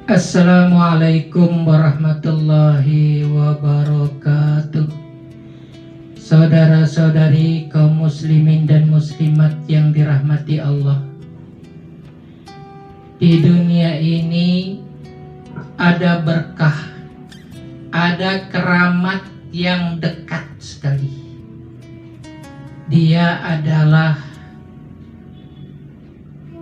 Assalamualaikum warahmatullahi wabarakatuh. Saudara-saudari kaum muslimin dan muslimat yang dirahmati Allah. Di dunia ini ada berkah, ada keramat yang dekat sekali. Dia adalah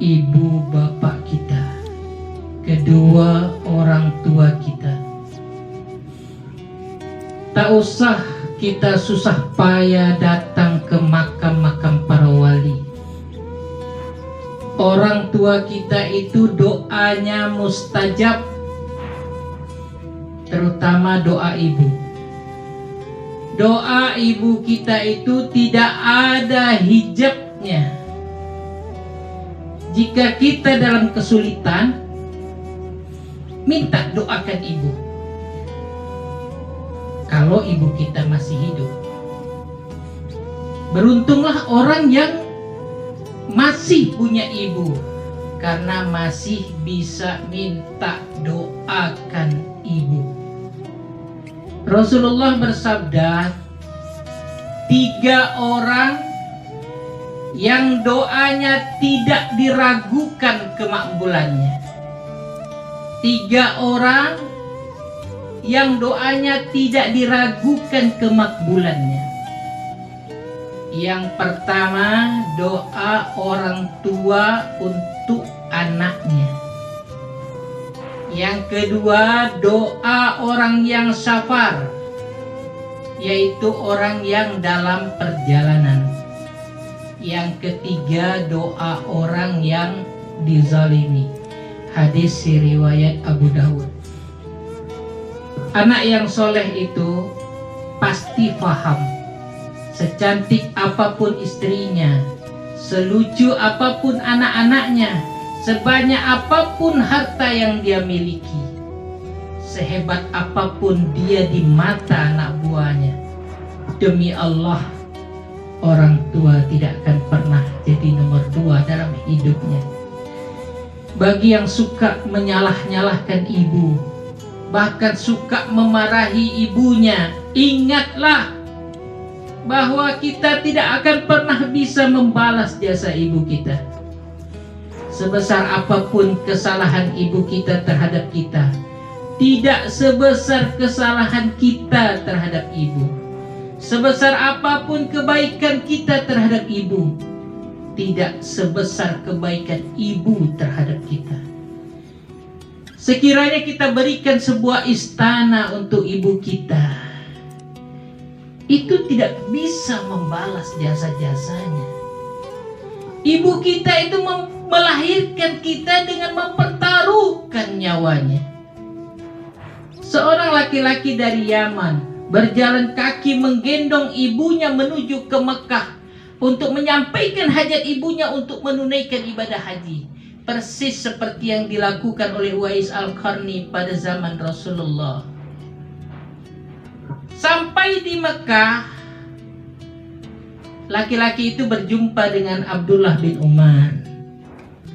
ibu bapak kita, kedua orang tua kita. Tak usah kita susah payah datang ke makam-makam para wali. Orang tua kita itu doanya mustajab, terutama doa ibu. Doa ibu kita itu tidak ada hijabnya. Jika kita dalam kesulitan, minta doakan ibu. Kalau ibu kita masih hidup, beruntunglah orang yang masih punya ibu, karena masih bisa minta doakan ibu. Rasulullah bersabda, 3 orang yang doanya tidak diragukan kemakbulannya. 3 orang yang doanya tidak diragukan kemakbulannya. Yang pertama, doa orang tua untuk anaknya. Yang kedua, doa orang yang safar, yaitu orang yang dalam perjalanan. Yang ketiga, doa orang yang dizalimi. Hadis riwayat Abu Dawud. Anak yang soleh itu pasti paham. Secantik apapun istrinya, selucu apapun anak-anaknya, sebanyak apapun harta yang dia miliki, sehebat apapun dia di mata anak buahnya, demi Allah, orang tua tidak akan pernah jadi nomor 2 dalam hidupnya. Bagi yang suka menyalah-nyalahkan ibu, bahkan suka memarahi ibunya, ingatlah bahwa kita tidak akan pernah bisa membalas jasa ibu kita. Sebesar apapun kesalahan ibu kita terhadap kita, tidak sebesar kesalahan kita terhadap ibu. Sebesar apapun kebaikan kita terhadap ibu, tidak sebesar kebaikan ibu terhadap kita. Sekiranya kita berikan sebuah istana untuk ibu kita, itu tidak bisa membalas jasa-jasanya. Ibu kita itu melahirkan kita dengan mempertaruhkan nyawanya. Seorang laki-laki dari Yaman berjalan kaki menggendong ibunya menuju ke Mekah untuk menyampaikan hajat ibunya untuk menunaikan ibadah haji. Persis seperti yang dilakukan oleh Uwais Al-Qarni pada zaman Rasulullah. Sampai di Mekah, laki-laki itu berjumpa dengan Abdullah bin Umar.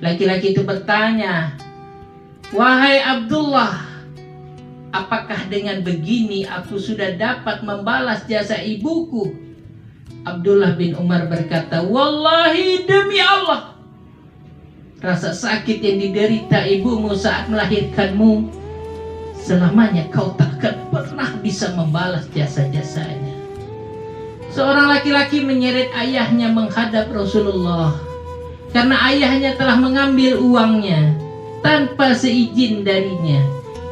Laki-laki itu bertanya, "Wahai Abdullah, apakah dengan begini aku sudah dapat membalas jasa ibuku?" Abdullah bin Umar berkata, "Wallahi, demi Allah, rasa sakit yang diderita ibumu saat melahirkanmu, selamanya kau tak akan pernah bisa membalas jasa-jasanya." Seorang laki-laki menyeret ayahnya menghadap Rasulullah karena ayahnya telah mengambil uangnya tanpa seizin darinya.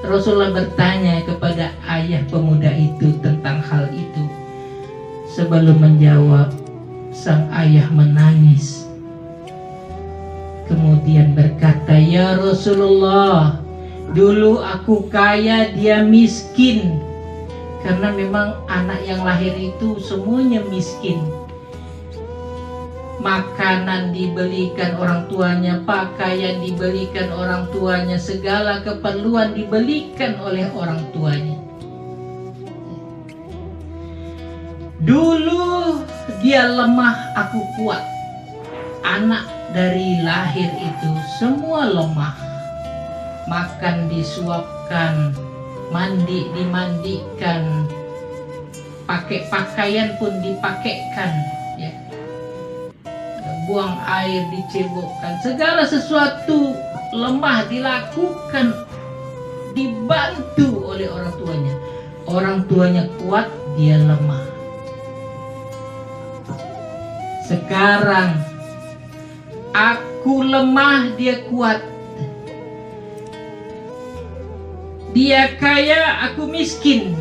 Rasulullah bertanya kepada ayah pemuda itu tentang hal itu. Sebelum menjawab, sang ayah menangis. Kemudian berkata, "Ya Rasulullah, dulu aku kaya, dia miskin." Karena memang anak yang lahir itu semuanya miskin. Makanan dibelikan orang tuanya, pakaian dibelikan orang tuanya, segala keperluan dibelikan oleh orang tuanya. Dulu dia lemah, aku kuat. Anak dari lahir itu semua lemah. makan disuapkan, mandi dimandikan, pakai pakaian pun dipakaikan, ya. Buang air dicebokkan, segala sesuatu lemah dilakukan, dibantu oleh orang tuanya. Orang tuanya kuat, dia lemah. Sekarang aku lemah, dia kuat. Dia kaya, aku miskin.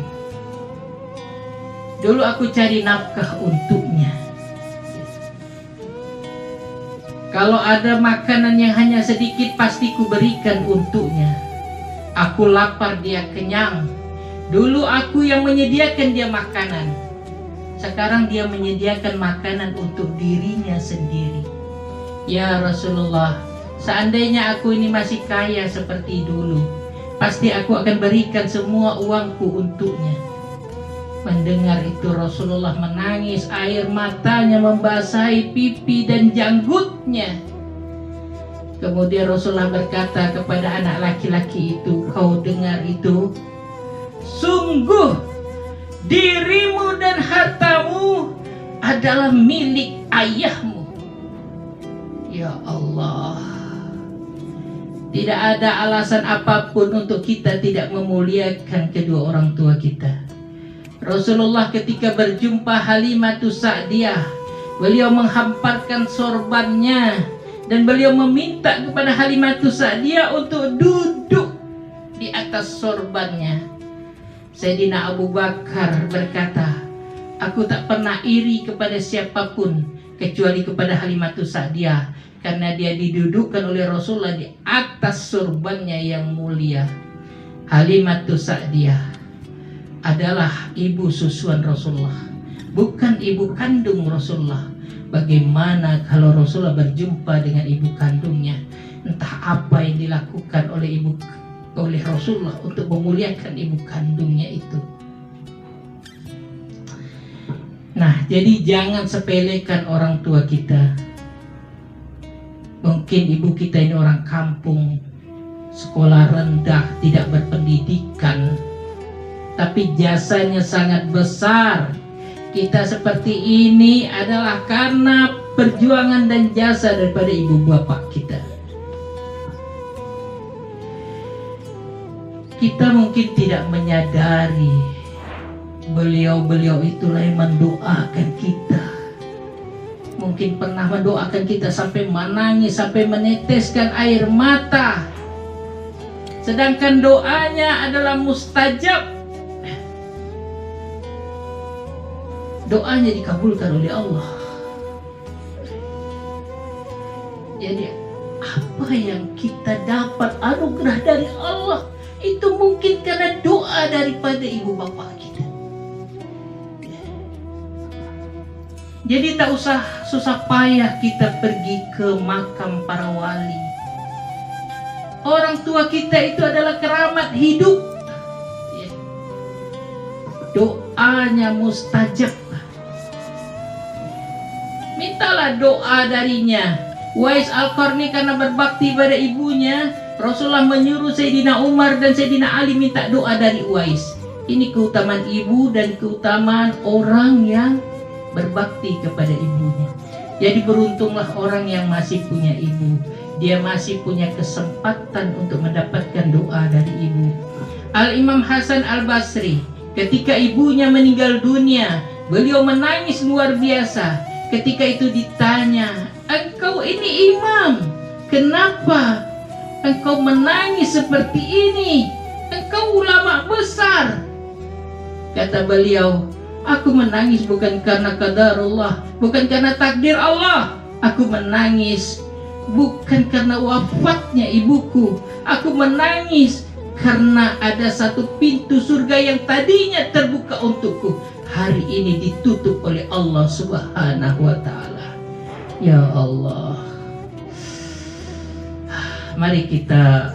Dulu aku cari nafkah untuknya. Kalau ada makanan yang hanya sedikit, pasti ku berikan untuknya. Aku lapar, dia kenyang. Dulu aku yang menyediakan dia makanan. Sekarang dia menyediakan makanan untuk dirinya sendiri. Ya Rasulullah, seandainya aku ini masih kaya seperti dulu, pasti aku akan berikan semua uangku untuknya. Mendengar itu Rasulullah menangis, air matanya membasahi pipi dan janggutnya. Kemudian Rasulullah berkata kepada anak laki-laki itu, kau dengar itu? Sungguh dirimu dan hartamu adalah milik ayahmu. Ya Allah, tidak ada alasan apapun untuk kita tidak memuliakan kedua orang tua kita. Rasulullah ketika berjumpa Halimatus Sa'diyah, beliau menghamparkan sorbannya dan beliau meminta kepada Halimatus Sa'diyah untuk duduk di atas sorbannya. Sayyidina Abu Bakar berkata, aku tak pernah iri kepada siapapun kecuali kepada Halimatus Sa'diyah, karena dia didudukkan oleh Rasulullah di atas sorbannya yang mulia. Halimatus Sa'diyah adalah ibu susuan Rasulullah, bukan ibu kandung Rasulullah. Bagaimana kalau Rasulullah berjumpa dengan ibu kandungnya? Entah apa yang dilakukan oleh Rasulullah untuk memuliakan ibu kandungnya itu. Nah, jadi jangan sepelekan orang tua kita. Mungkin ibu kita ini orang kampung, sekolah rendah, tidak berpendidikan, tapi jasanya sangat besar. Kita seperti ini adalah karena perjuangan dan jasa daripada ibu bapak kita. Kita mungkin tidak menyadari beliau-beliau itulah yang mendoakan kita. Mungkin pernah mendoakan kita sampai menangis, sampai meneteskan air mata. Sedangkan doanya adalah mustajab. Doanya dikabulkan oleh Allah. Jadi apa yang kita dapat anugerah dari Allah itu mungkin karena doa daripada ibu bapak kita. Jadi tak usah susah payah kita pergi ke makam para wali. Orang tua kita itu adalah keramat hidup. Doanya mustajab. Mintalah doa darinya. Uwais Al-Qarni karena berbakti pada ibunya, Rasulullah menyuruh Sayyidina Umar dan Sayyidina Ali minta doa dari Uwais. Ini keutamaan ibu dan keutamaan orang yang berbakti kepada ibunya. Jadi beruntunglah orang yang masih punya ibu. Dia masih punya kesempatan untuk mendapatkan doa dari ibu. Al-Imam Hasan Al-Basri, ketika ibunya meninggal dunia, beliau menangis luar biasa. Ketika itu ditanya, engkau ini imam, kenapa engkau menangis seperti ini? Engkau ulama besar. Kata beliau, aku menangis bukan karena qadarullah, bukan karena takdir Allah. Aku menangis bukan karena wafatnya ibuku. Aku menangis karena ada satu pintu surga yang tadinya terbuka untukku, hari ini ditutup oleh Allah Subhanahu wa ta'ala. Ya Allah, mari kita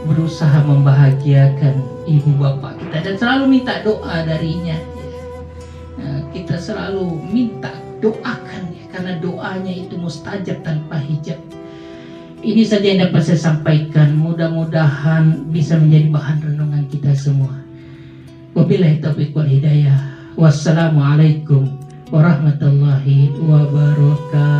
berusaha membahagiakan ibu bapak kita dan selalu minta doa darinya. Kita selalu minta doakan ya, karena doanya itu mustajab tanpa hijab. Ini saja yang dapat saya sampaikan. Mudah-mudahan bisa menjadi bahan renungan kita semua. Wabillahi taufiq wal hidayah. Wassalamualaikum warahmatullahi wabarakatuh.